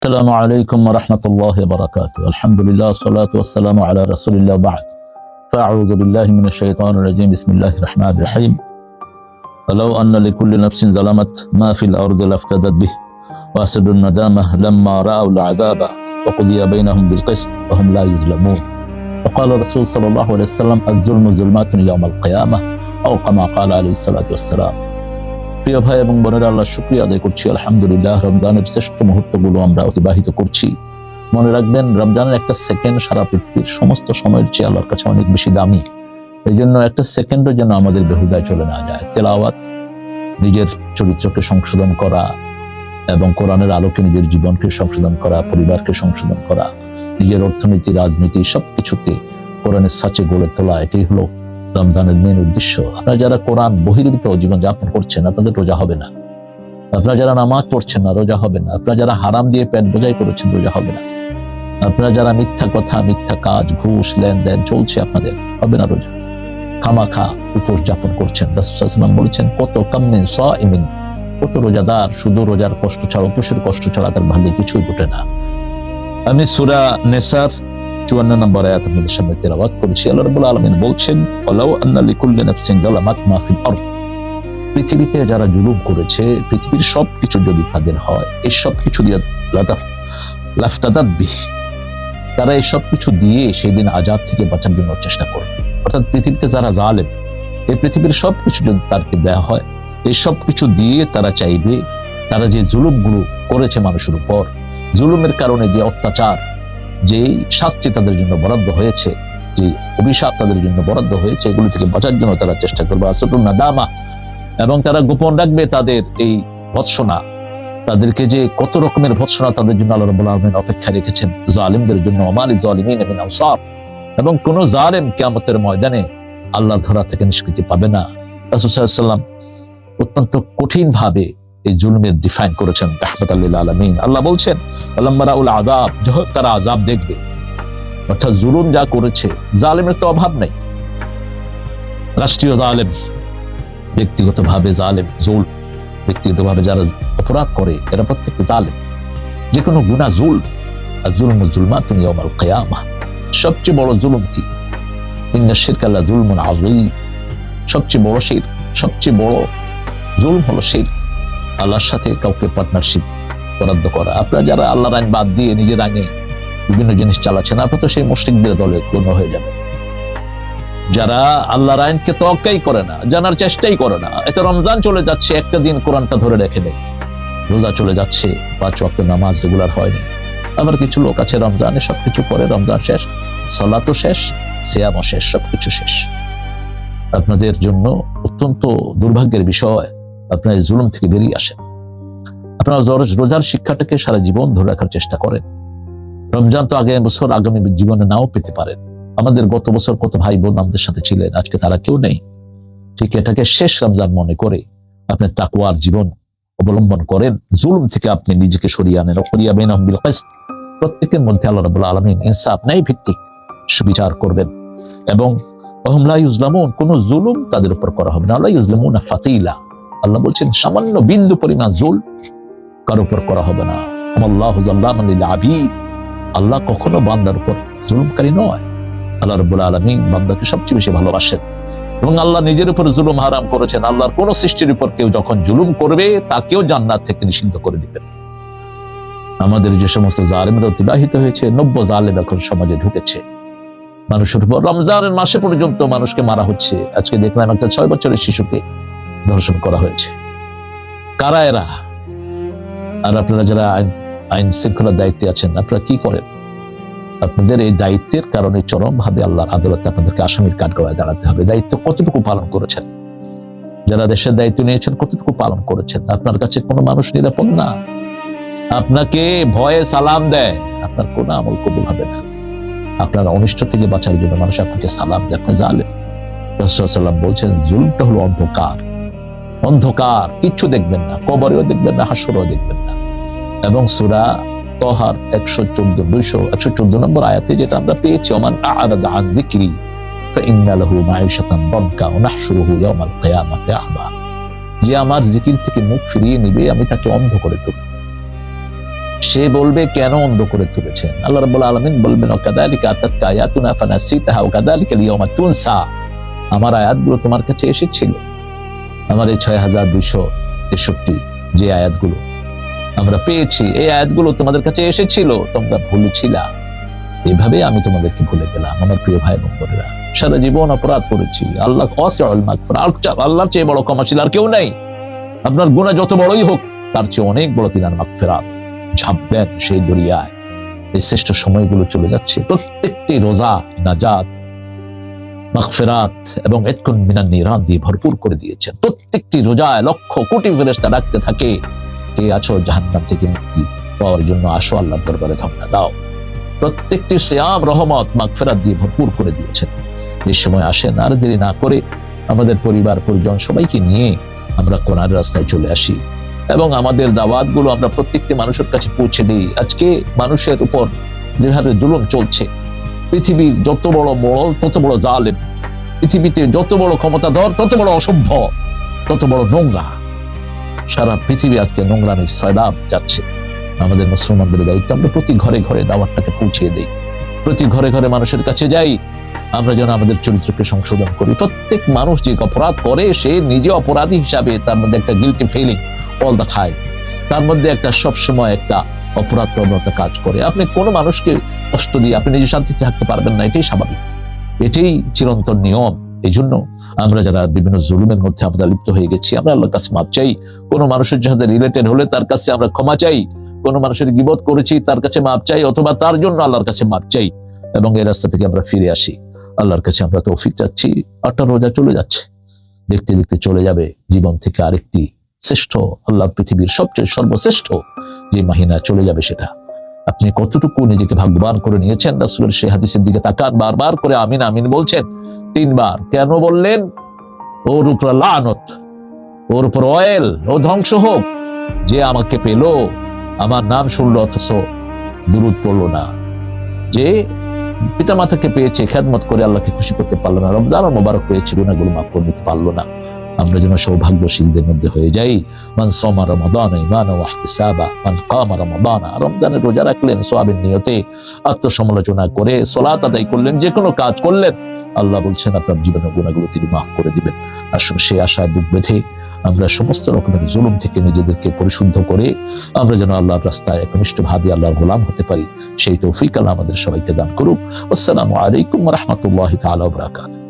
السلام عليكم ورحمة الله وبركاته. الحمد لله والصلاة والسلام على رسول الله بعد. فأعوذ بالله من الشيطان الرجيم. بسم الله الرحمن الرحيم. ولو أن لكل نفس ظلمت ما في الأرض لافتدت به وأسروا الندامة لما رأوا العذاب وقضي بينهم بالقسط وهم لا يظلمون. وقال الرسول صلى الله عليه وسلم الظلم ظلمات يوم القيامة أو كما قال عليه الصلاة والسلام. প্রিয় ভাই এবং বোনেরা, আল্লাহ শুকরিয়া আদায় করছি। আলহামদুলিল্লাহ, রমজানের শ্রেষ্ঠ মুহূর্তগুলো আমরা অতিবাহিত করছি। মনে রাখবেন, রমজানের একটা সেকেন্ড সারা পৃথিবীর সমস্ত সময়ের চেয়ে আল্লাহর কাছে অনেক বেশি দামি। এই জন্য একটা সেকেন্ডও যেন আমাদের বেহুদায় চলে না যায়। তেলাওয়াত, নিজের চরিত্রকে সংশোধন করা এবং কোরআনের আলোকে নিজের জীবনকে সংশোধন করা, পরিবারকে সংশোধন করা, নিজের অর্থনীতি, রাজনীতি সবকিছুকে কোরআনের সাচে গড়ে তোলা, এটাই হলো রমজানের মেন উদ্দেশ্য। আপনারা যারা কোরআন বহির্ভূত জীবন যাপন করছেন, আপনাদের রোজা হবে না। আপনারা যারা নামাজ পড়ছেন না, রোজা হবে না। আপনারা যারা হারাম দিয়ে পেট বোঝাই করেছেন, রোজা হবে না। আপনারা যারা মিথ্যা কথা, মিথ্যা কাজ, ঘুষ, লেনদেন চলছে, আপনাদের হবে না রোজা। খামাখা উপোস যাপন করছেন। রাসূল সাল্লাল্লাহু আলাইহি ওয়াসাল্লাম বলেছেন, কত কামিন সাইমিন, কত রোজাদার শুধু রোজার কষ্ট ছাড়া, উপোসের কষ্ট ছাড়া তার ভাগ্যে কিছুই ঘটে না। আমি সূরা নেসার 54 নম্বর আয়াত আপনাদের সামনে তেলাওয়াত করেছি। আল্লাহ রাব্বুল আলামিন বলছেন, ওয়ালাউ আন্না লিকুল্লি নাফসিন যালামাত মা ফিল আরদ, পৃথিবীতে যারা জুলুম করেছে, পৃথিবীর সবকিছু যদি তাদের হয়, এই সবকিছু দিয়ে লাফতাদাত বিহি, তারা এই সবকিছু দিয়ে সেই দিন আযাব থেকে বাঁচার জন্য চেষ্টা করবে। অর্থাৎ পৃথিবীতে যারা জালেম, এই পৃথিবীর সবকিছু যদি তাদেরকে দেয়া হয়, এই সবকিছু দিয়ে তারা চাইবে তারা যে জুলুমগুলো করেছে মানুষের উপর, জুলুমের কারণে যে অত্যাচার, যে শাস্তি তাদের জন্য বরাদ্দ হয়েছে, যে অভিশাপ তাদের জন্য বরাদ্দ হয়েছে, এগুলো থেকে বাঁচার জন্য তারা চেষ্টা করবে। আসরুন নাদামা, এবং তারা গোপন রাখবে তাদের এই ভৎসনা, তাদেরকে যে কত রকমের ভৎসনা তাদের জন্য আল্লাহ রাব্বুল আলামিন অপেক্ষা রেখেছেন জালিমদের জন্য। ওমালি যালিমিন মিন আনসার, এবং কোন জালেম কিয়ামতের ময়দানে আল্লাহর ধরা থেকে নিষ্কৃতি পাবে না। রাসূল সাল্লাল্লাহু আলাইহি ওয়াসাল্লাম অত্যন্ত কঠিন ভাবে এই জুলমের ডিফাইন করেছেন রাহমাতাল লিল আলামিন। আল্লাহ বলছেন, আল্লাম্মা রাউল আযাব, যখন তারা আযাব দেখবে, অর্থাৎ জুলুম যা করেছে, জালেমের তো অভাব নাই। রাষ্ট্রীয় জালেম, ব্যক্তিগতভাবে জালেম, জুল, ব্যক্তিগতভাবে যারা অপরাধ করে এরা প্রত্যেককে জালেম। যে কোনো গুনাহ জুল, আর জুলমুল যুলমাতুন ইয়াউমাল কিয়ামাহ। সবচেয়ে বড় জুলুম কি? ইন্না শিরকা লা যুলমুন আযীম, সবচেয়ে বড় শিরক, সবচেয়ে বড় জুলম হলো শিরক, আল্লাহর সাথে কাউকে পার্টনারশিপ বরাদ্দ করা। আপনারা যারা আল্লাহর আইন বাদ দিয়ে নিজের আইনে বিভিন্ন জিনিস চালাচ্ছেন, আপনারা তো সেই মুশরিকদের দলে গণ্য হয়ে যাবে। যারা আল্লাহর আইনকে তোয়াক্কাই করে না, জানার চেষ্টাই করে না, এতে রমজান চলে যাচ্ছে, একটা দিন কোরআনটা ধরে রেখে নেই, রোজা চলে যাচ্ছে, 5 ওয়াক্ত নামাজ রেগুলার হয়নি। আবার কিছু লোক আছে রমজানে সবকিছু করে, রমজান শেষ, সালাতও শেষ, সিয়ামও শেষ, সবকিছু শেষ। আপনাদের জন্য অত্যন্ত দুর্ভাগ্যের বিষয়, আপনারা এই জুলুম থেকে বেরিয়ে আসেন। আপনারা রোজার শিক্ষাটাকে সারা জীবন ধরে রাখার চেষ্টা করেন। রমজান তো আগামী বছর, আগামী জীবনে নাও পেতে পারেন। আমাদের গত বছর কত ভাই বোন আমাদের সাথে ছিলেন, আজকে তারা কেউ নেই। ঠিক এটাকে শেষ রমজান মনে করে আপনি তাকওয়ার জীবন অবলম্বন করেন, জুলুম থেকে আপনি নিজেকে সরিয়ে আনেন। ওয়াকিয়া বাইনাহুম বিল কিসত, প্রত্যেকের মধ্যে আল্লাহ রাব্বুল আলামিন ইনসাফ, ন্যায় ভিত্তিক সুবিচার করবেন। এবং ওয়াহুম লা ইউজলামুন, কোন জুলুম তাদের উপর করা হবে না। লা ইউজলামুনা ফাতিলা, আল্লাহ বলছেন সামান্য বিন্দু পরিমাণ জুল কার উপর করা হবে না। আল্লাহু যাল্লামান লিল আবিদ, আল্লাহ কখনো বান্দার উপর জুলুমকারী নয়। আল্লাহ রাব্বুল আলামিন বান্দাকে সবচেয়ে বেশি ভালোবাসেন, এবং আল্লাহ নিজের উপর জুলুম হারাম করেছেন। আল্লাহর কোন সৃষ্টির উপর কেউ যখন জুলুম করবে, তাকেও জান্নাত থেকে নিষিদ্ধ করে দিবেন। আমাদের যে সমস্ত জালেমরা অতিবাহিত হয়েছে, 90 জালেম এখন সমাজে ঢুকেছে মানুষের উপর। রমজানের মাসে পর্যন্ত মানুষকে মারা হচ্ছে। আজকে দেখলাম একটা 6 বছরের শিশুকে ধর্ষণ করা হয়েছে। কারা এরা? আর আপনারা যারা আইন শৃঙ্খলার দায়িত্বে আছেন, আপনারা কি করেন? আপনাদের এই দায়িত্বের কারণে চরম ভাবে আল্লাহর আদালতে আপনাদেরকে আসামির কাঠগড়ায় দাঁড়াতে হবে। দায়িত্ব কতটুকু পালন করেছেন? যারা দেশের দায়িত্ব নিয়েছেন কতটুকু পালন করেছেন? আপনার কাছে কোনো মানুষ নিরাপদ না। আপনাকে ভয়ে সালাম দেয়, আপনার কোনো আমল কবুল হবে না। আপনার অনিষ্ট থেকে বাঁচার জন্য মানুষ আপনাকে সালাম দেয়, আপনি জালেম। রাসূল সাল্লাল্লাহু আলাইহি ওয়াসাল্লাম বলছেন, জুলুমটা হলো অন্ধকার, অন্ধকার, কিচ্ছু দেখবেন না, কবরেও দেখবেন না, হাসরেও দেখবেন না। এবং সূরা তহার 114 নম্বর আয়াতে যেটা আমরা পেয়েছি, ওমান আ'রাদা আন যিকরি ফাইন্না লাহু মাঈশাতান দানকা ওয়া নাহশুরুহু ইয়াওমাল কিয়ামাতি আ'মা, যে আমার জিকির থেকে মুখ ফিরিয়ে নিবে, আমি তাকে অন্ধ করে তুলব। সে বলবে কেন অন্ধ করে তুলেছেন। আল্লাহ রাব্বুল আলামিন বলবেন ওয়াকাযালিকা আতাতকা আয়াতুনা ফানাসিতাহা ওয়াকাযালিকা আল-ইয়াওমা তুনসা। আমার আয়াতগুলো তোমার কাছে এসেছিল, আমার এই ৬,২৬৩ যে আয়াতগুলো আমরা পেয়েছি, এই আয়াতগুলো তোমাদের কাছে এসেছিল, তোমরা ভুলেছিলা, এভাবে আমি তোমাদেরকে ভুলে গেলাম। আমার প্রিয় ভাই বোন বোনেরা, সারা জীবন অপরাধ করেছি, আল্লাহ ওয়াসিউল মাগফিরা, আল্লাহর চেয়ে বড় ক্ষমাশীল আর কেউ নাই। আপনার গুনাহ যত বড়ই হোক তার চেয়ে অনেক বড় তিনার মাগফিরাত। ঝাঁপ দেন সেই দরিয়ায়। এই শ্রেষ্ঠ সময়গুলো চলে যাচ্ছে, প্রত্যেকটি রোজা নাজাত, মাগফিরাত এবং ইতকুন মিনান নিরান দিয়ে ভরপুর করে দিয়েছেন। প্রত্যেকটি রোজায় লক্ষ কোটি ফেরেশতা ডাকতে থাকে, কে আছো জাহান্নাম থেকে মুক্তি পাওয়ার জন্য, আসো আল্লাহর দরবারে ধর্ণা দাও। প্রত্যেকটি সিয়াম রহমত মাগফিরাত দিয়ে ভরপুর করে দিয়েছেন। এই সময় আসেন, আর দেরি না করে আমাদের পরিবার পরিজন সবাইকে নিয়ে আমরা কোরআন রাস্তায় চলে আসি এবং আমাদের দাওয়াতগুলো আমরা প্রত্যেকটি মানুষের কাছে পৌঁছে দিই। আজকে মানুষের উপর যেভাবে জুলুম চলছে, পৃথিবীর যত বড় মোড়ল তত বড় জালেম, পৃথিবীতে যত বড় ক্ষমতাধর তত বড় অসভ্য, তত বড় নোংরা। সারা পৃথিবী আজকে নোংরামির সয়লাব যাচ্ছে। আমাদের মুসলমানদের দায়িত্ব আমরা প্রতি ঘরে ঘরে দাওয়াতটাকে পৌঁছে দেই, প্রতি ঘরে ঘরে মানুষের কাছে যাই, আমরা যেন আমাদের চরিত্রকে সংশোধন করি। প্রত্যেক মানুষ যে অপরাধ করে সে নিজে অপরাধী হিসাবে তার মধ্যে একটা guilty feeling all the time, তার মধ্যে একটা সবসময় একটা অপরাধ প্রবণতা কাজ করে। আপনি কোনো মানুষকে কষ্ট দিয়ে আপনি নিজে শান্তিতে থাকতে পারবেন না, এটাই স্বাভাবিক, এটাই চিরন্তন নিয়ম। এই জন্য আমরা যারা বিভিন্ন জুলুমের মধ্যে আমরা লিপ্ত হয়ে গেছি, আমরা আল্লাহর কাছে মাপ চাই। কোনো মানুষের সাথে রিলেটেড হলে তার কাছে আমরা ক্ষমা চাই, কোনো মানুষের গীবত করেছি তার কাছে মাপ চাই, অথবা তার জন্য আল্লাহর কাছে মাপ চাই এবং এই রাস্তা থেকে আমরা ফিরে আসি। আল্লাহর কাছে আমরা তৌফিক চাচ্ছি। 8টা রোজা চলে যাচ্ছে, দেখতে দেখতে চলে যাবে জীবন থেকে আরেকটি শ্রেষ্ঠ, আল্লাহ পৃথিবীর সবচেয়ে সর্বশ্রেষ্ঠ যে মাহিনা চলে যাবে। সেটা আপনি কতটুকু নিজেকে ভাগ্যবান করে নিয়েছেন। রাসূলের সেই হাদিসের দিকে তাকান, বারবার করে আমিন আমিন বলছেন 3 বার। কেন বললেন? ওর উপর লানত, ওর উপর অয়েল, ও ধ্বংস হোক, যে আমাকে পেল, আমার নাম শুনলো অথচ দুরূদ পড়লো না, যে পিতা মাতাকে পেয়েছে খেদমত করে আল্লাহকে খুশি করতে পারলো না, রমজান মোবারক পেয়েছে গুনাহগুলো মাফ করে নিতে পারলো না। আমরা যেন সৌভাগ্যশীলদের মধ্যে হয়ে যাই। মান সামা রমাদান ঈমানান ওয়া ইহতিসাবা মান কামা রমাদান। রমজানের রোজা রাখলেন সওয়াবের নিয়তে, আত্মসমালোচনা করে সালাত আদায় করলেন, যে কোনো কাজ করলেন, আল্লাহ বলছেন আপনার জীবনের গুনাহগুলো তিনি মাফ করে দিবেন। আসুন সেই আশায় বুক বেঁধে আমরা সমস্ত রকমের জুলুম থেকে নিজেদেরকে পরিশুদ্ধ করে আমরা যেন আল্লাহর রাস্তায় একনিষ্ঠভাবে আল্লাহর গোলাম হতে পারি, সেই তৌফিক আল্লাহ আমাদের সবাইকে দান করুক। আসসালামু আলাইকুম ওয়া রাহমাতুল্লাহি তাআলা ওয়া বারাকাতুহু।